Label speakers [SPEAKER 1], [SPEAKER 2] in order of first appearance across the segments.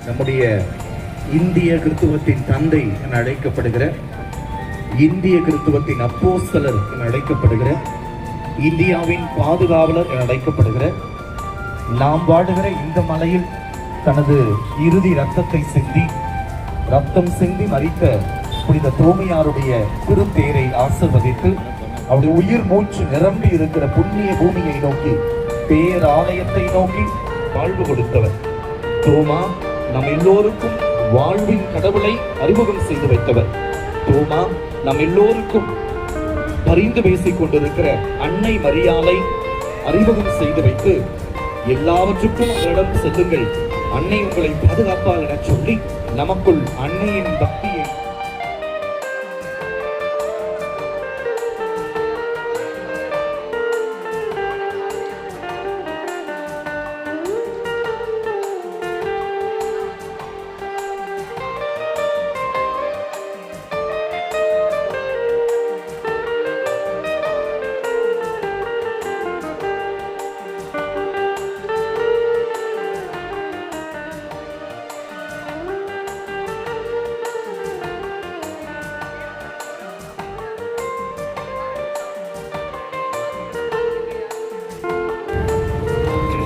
[SPEAKER 1] நம்முடைய இந்திய கிறிஸ்துவத்தின் தந்தை என அழைக்கப்படுகிற, இந்திய கிறிஸ்துவத்தின் அப்போஸ்தலர் என அழைக்கப்படுகிற, இந்தியாவின் பாதுகாவலர் என அழைக்கப்படுகிற, நாம் வாடுகிற இந்த மலையில் தனது இறுதி ரத்தத்தை சிந்தி மரித்த புனித தோமையாருடைய திருத்தேரை ஆசிர்வதித்து அவருடைய உயிர் மூச்சு நிரம்பி இருக்கிற புண்ணிய பூமியை நோக்கி, பேராலயத்தை நோக்கி வாழ்வு கொடுத்தவர். தோமா நம் எல்லோருக்கும் வாழ்வின் கடவுளை அறிமுகம் செய்து வைத்தவர். தோமா நம் எல்லோருக்கும் பரிந்து பேசிக் கொண்டிருக்கிற அன்னை மரியாளை அறிமுகம் செய்து வைத்து, எல்லாவற்றுக்கும் அவரிடம் செல்லுங்கள், அன்னை உங்களை பாதுகாப்பார் என சொல்லி நமக்குள் அன்னையின் பக்தியை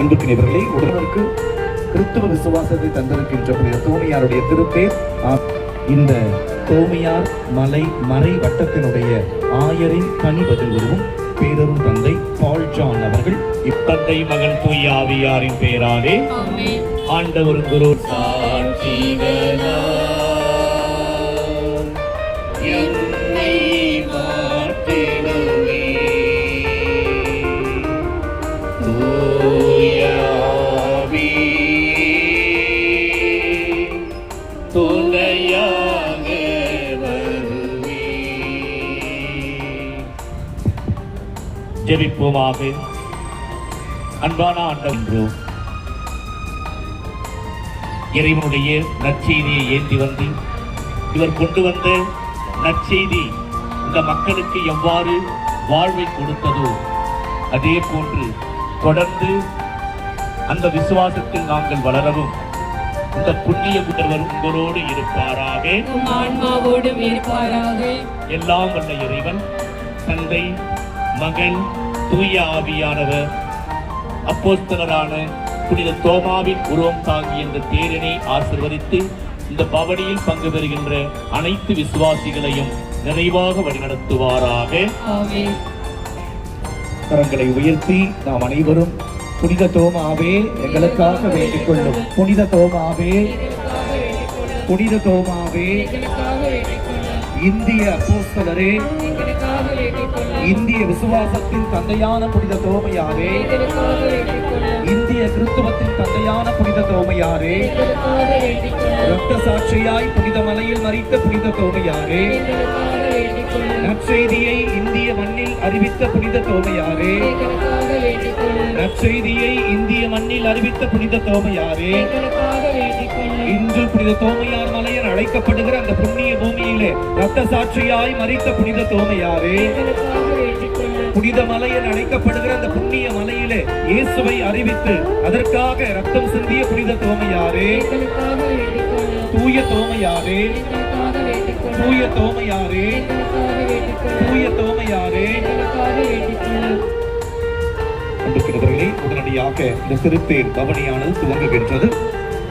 [SPEAKER 1] அன்புக்குரியவர்களே, உடலுக்கு கிறிஸ்துவ விசுவாசத்தை தந்திருக்கின்ற புனித தோமையாருடைய திருப்பேர். இந்த தோமையார் மலை மறை வட்டத்தினுடைய ஆயரின் தனி பதில் உருவும் பேரரும் தந்தை பால் ஜான் அவர்கள்
[SPEAKER 2] இப்பந்தை மகன் தூய ஆவியாரின் பெயராலே ஆண்டவர் குரு ஜெபிப்போமாக. அன்பான ஆண்டவரே, இறைவனுடைய நற்செய்தியை ஏற்றி வந்து இவர் கொண்டு வந்த நற்செய்தி இந்த மக்களுக்கு எவ்வாறு வாழ்வை கொடுத்ததோ அதே போன்று தொடர்ந்து அந்த விசுவாசத்தில் நாங்கள் வளரவும் இந்த புண்ணிய புதல்வர் உங்களோடு இருப்பாராக, எல்லாம் வல்ல இறைவன் தந்தை, மகன், தூய ஆவியானவர் அப்போஸ்தலரான புனித தோமாவின் உருவம் தாங்கிய இந்த தேரினை ஆசீர்வதித்து இந்த பவனியில் பங்கு பெறுகின்ற அனைத்து விசுவாசிகளையும் நிறைவாக வழிநடத்துவாராக.
[SPEAKER 1] கரங்களை உயர்த்தி நாம் அனைவரும் புனித தோமாவே எங்களுக்காக வேண்டிக் கொள்ளும். புனித தோமாவே, புனித தோமாவே, இந்திய அப்போஸ்தலரே, இந்திய விசுவாசத்தின் தந்தையான புனித தோமையாரே, இந்திய கிறிஸ்துவத்தின் தந்தையான புனித தோமையாரே, இரத்த சாட்சியாய் புனித மலையில் மரித்த புனித தோமையாரே, நற்செய்தியை இந்திய மண்ணில் அறிவித்த புனித தோமையாரே, நற்செய்தியை இந்திய மண்ணில் அறிவித்த புனித தோமையாரே, இன்று புனித தோமையார் மலையன் அழைக்கப்படுகிற அந்த புண்ணிய பூமியிலே இரத்த சாட்சியாய் மரித்த புனித தோமையாரே, புனித மலையன் அழைக்கப்படுகிற அந்த புண்ணிய மலையிலே இயேசுவை அறிவித்து அதற்காக ரத்தம் சிந்திய புனித தோமையாரே, தூய தோமையாரே, தூய தோமையாரே, தூய தோமையாரே. அன்புக்குரியவர்களே, உடனடியாக இந்த திருத்தேர் பவனியானது துவங்குகின்றது.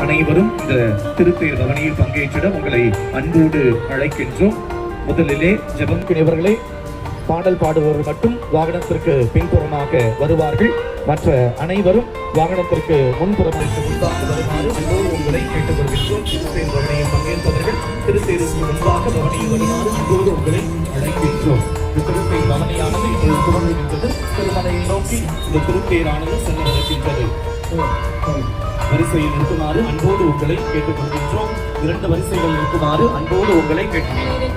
[SPEAKER 1] அனைவரும் இந்த திருத்தேர் பவனியில் பங்கேற்றிட உங்களை அன்போடு அழைக்கின்றோம். முதலிலே ஜெபம்குரியவர்களே, பாடல் பாடுபவர்கள் மட்டும் வாகனத்திற்கு பின்புறமாக வருவார்கள். மற்ற அனைவரும் வாகனத்திற்கு முன்புறமாக வருமாறு உங்களை கேட்டுக்கொள்கின்றோம். திருத்தேர் பவனியில் பங்கேற்பவர்கள் திருத்தேருக்கு முன்பாக பவனியில் வருமாறு அன்போடு உங்களை அழைக்கின்றோம். இந்த திருத்தேர் பவனியானது இப்பொழுது துவங்குகின்றது. திருமலையை நோக்கி இந்த திருத்தேரானது செல்ல நடக்கின்றது. வரிசையில் இருக்குமாறு அன்போடு உங்களை கேட்டுக்கொள்கின்றோம். 2 வரிசைகள் இருக்குமாறு அன்போடு உங்களை கேட்டுக்கொள்கிறோம்.